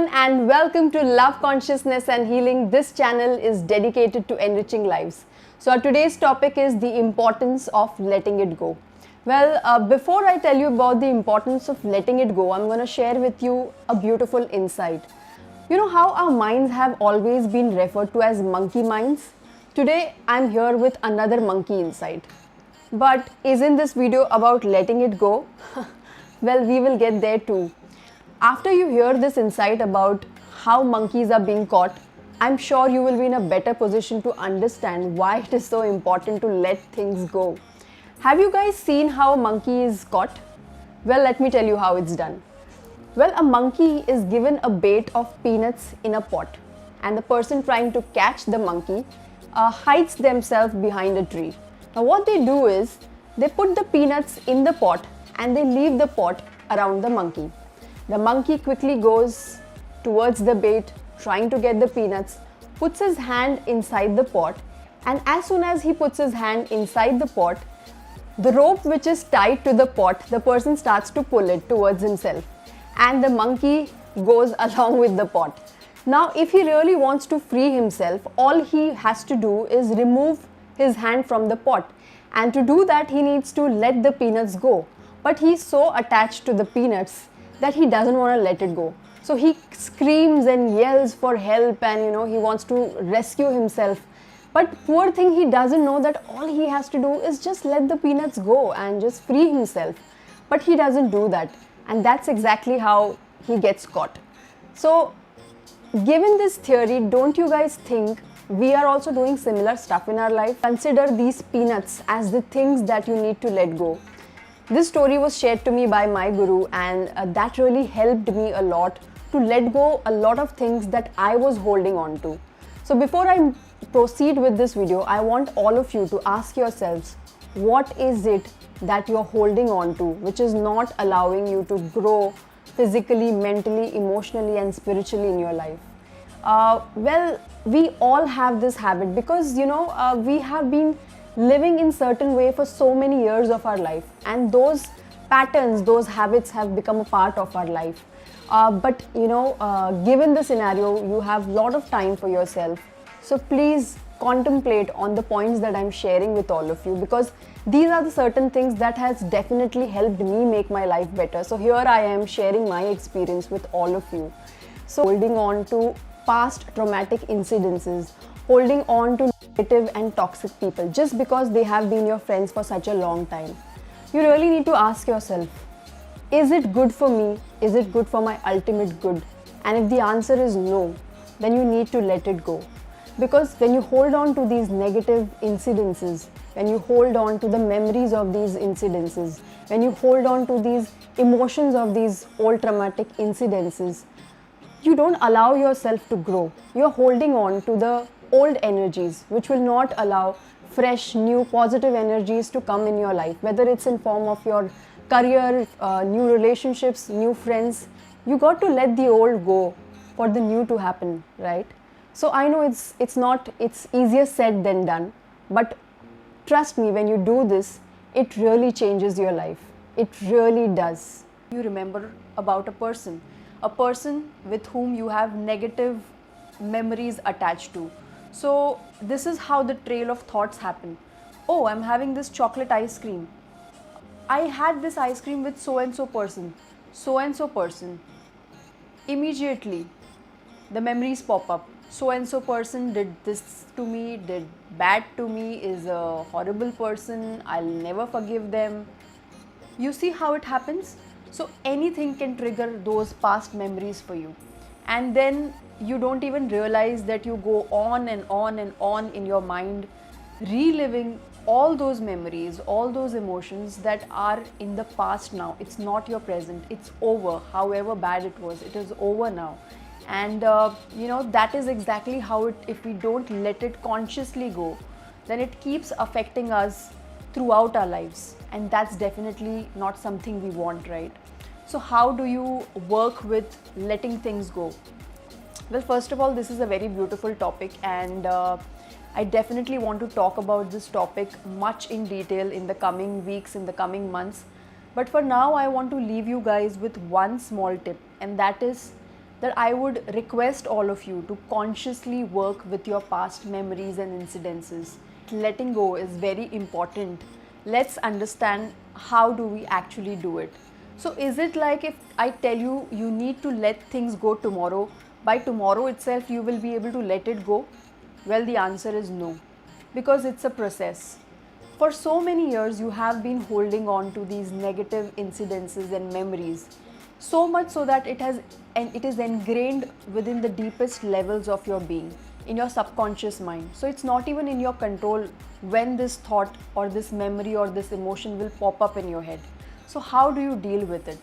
everyone and welcome to Love Consciousness and Healing. This channel is dedicated to enriching lives. So our today's topic is the importance of letting it go. Well, before I tell you about the importance of letting it go, I'm going to share with you a beautiful insight. You know how our minds have always been referred to as monkey minds? Today I'm here with another monkey insight. But isn't this video about letting it go? Well, we will get there too. After you hear this insight about how monkeys are being caught, I'm sure you will be in a better position to understand why it is so important to let things go. Have you guys seen how a monkey is caught? Well, let me tell you how it's done. Well, a monkey is given a bait of peanuts in a pot, and the person trying to catch the monkey hides themselves behind a tree. Now what they do is, they put the peanuts in the pot and they leave the pot around the monkey. The monkey quickly goes towards the bait, trying to get the peanuts, puts his hand inside the pot, and as soon as he puts his hand inside the pot, the rope which is tied to the pot, the person starts to pull it towards himself, and the monkey goes along with the pot. Now, if he really wants to free himself, all he has to do is remove his hand from the pot, and to do that he needs to let the peanuts go. But he's so attached to the peanuts that he doesn't want to let it go. So he screams and yells for help, and he wants to rescue himself. But poor thing, he doesn't know that all he has to do is just let the peanuts go and just free himself. But he doesn't do that, and that's exactly how he gets caught. So given this theory, don't you guys think we are also doing similar stuff in our life? Consider these peanuts as the things that you need to let go. This story was shared to me by my guru, and that really helped me a lot to let go a lot of things that I was holding on to. So before I proceed with this video, I want all of you to ask yourselves, what is it that you're holding on to which is not allowing you to grow physically, mentally, emotionally and spiritually in your life? Well, we all have this habit because we have been living in certain way for so many years of our life, and those patterns, those habits have become a part of our life. But given the scenario, you have a lot of time for yourself, so please contemplate on the points that I'm sharing with all of you, because these are the certain things that has definitely helped me make my life better. So here I am sharing my experience with all of you. So holding on to past traumatic incidences, holding on to negative and toxic people just because they have been your friends for such a long time. You really need to ask yourself, is it good for me? Is it good for my ultimate good? And if the answer is no, then you need to let it go. Because when you hold on to these negative incidences, when you hold on to the memories of these incidences, when you hold on to these emotions of these old traumatic incidences, you don't allow yourself to grow. You're holding on to the old energies which will not allow fresh, new, positive energies to come in your life, whether it's in form of your career, new relationships, new friends. You got to let the old go for the new to happen, right? So I know it's easier said than done, but trust me, when you do this, it really changes your life. It really does. You remember about a person with whom you have negative memories attached to. So this is how the trail of thoughts happen. Oh, I'm having this chocolate ice cream. I had this ice cream with so and so person. So and so person. Immediately, the memories pop up. So and so person did this to me, did bad to me, is a horrible person. I'll never forgive them. You see how it happens? So anything can trigger those past memories for you. And then you don't even realize that you go on and on and on in your mind, reliving all those memories, all those emotions that are in the past now. It's not your present. It's over. However bad it was, it is over now. And that is exactly how if we don't let it consciously go, then it keeps affecting us throughout our lives. And that's definitely not something we want, right? So how do you work with letting things go? Well, first of all, this is a very beautiful topic, and I definitely want to talk about this topic much in detail in the coming weeks, in the coming months. But for now, I want to leave you guys with one small tip, and that is that I would request all of you to consciously work with your past memories and incidences. Letting go is very important. Let's understand how do we actually do it. So is it like if I tell you you need to let things go tomorrow, by tomorrow itself you will be able to let it go? Well, the answer is no, because it's a process. For so many years, you have been holding on to these negative incidences and memories, so much so that it is ingrained within the deepest levels of your being, in your subconscious mind. So it's not even in your control when this thought or this memory or this emotion will pop up in your head. So how do you deal with it?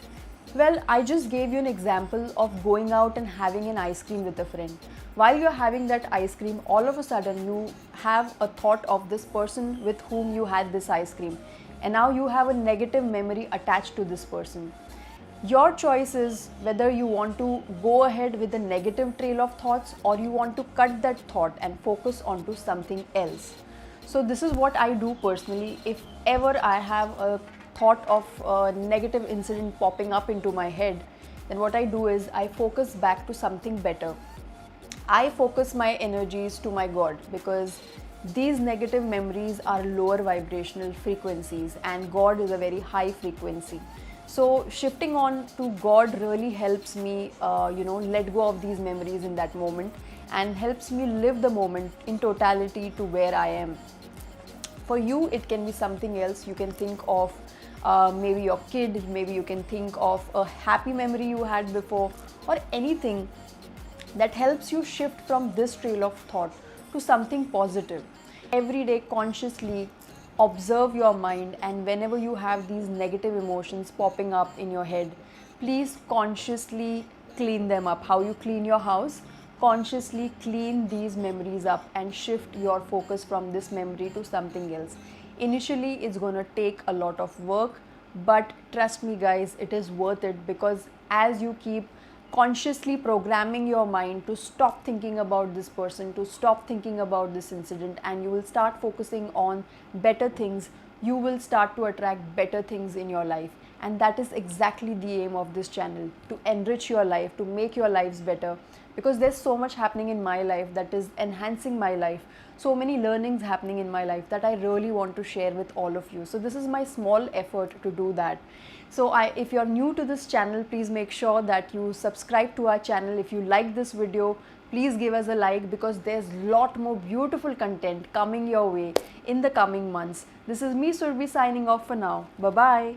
Well, I just gave you an example of going out and having an ice cream with a friend. While you're having that ice cream, all of a sudden you have a thought of this person with whom you had this ice cream, and now you have a negative memory attached to this person. Your choice is whether you want to go ahead with the negative trail of thoughts or you want to cut that thought and focus onto something else. So this is what I do personally. If ever I have a thought of a negative incident popping up into my head, then what I do is I focus back to something better. I focus my energies to my God, because these negative memories are lower vibrational frequencies and God is a very high frequency. So shifting on to God really helps me, let go of these memories in that moment and helps me live the moment in totality to where I am. For you, it can be something else. You can think of maybe your kid, maybe you can think of a happy memory you had before, or anything that helps you shift from this trail of thought to something positive. Every day, consciously observe your mind, and whenever you have these negative emotions popping up in your head, please consciously clean them up. How you clean your house? Consciously clean these memories up and shift your focus from this memory to something else. Initially, it's going to take a lot of work, but trust me, guys, it is worth it, because as you keep consciously programming your mind to stop thinking about this person, to stop thinking about this incident, and you will start focusing on better things, you will start to attract better things in your life. And that is exactly the aim of this channel, to enrich your life, to make your lives better, because there's so much happening in my life that is enhancing my life, so many learnings happening in my life that I really want to share with all of you. So this is my small effort to do that. So if you're new to this channel, please make sure that you subscribe to our channel. If you like this video, please give us a like, because there's a lot more beautiful content coming your way in the coming months. This is me, Surbi, signing off for now. Bye-bye.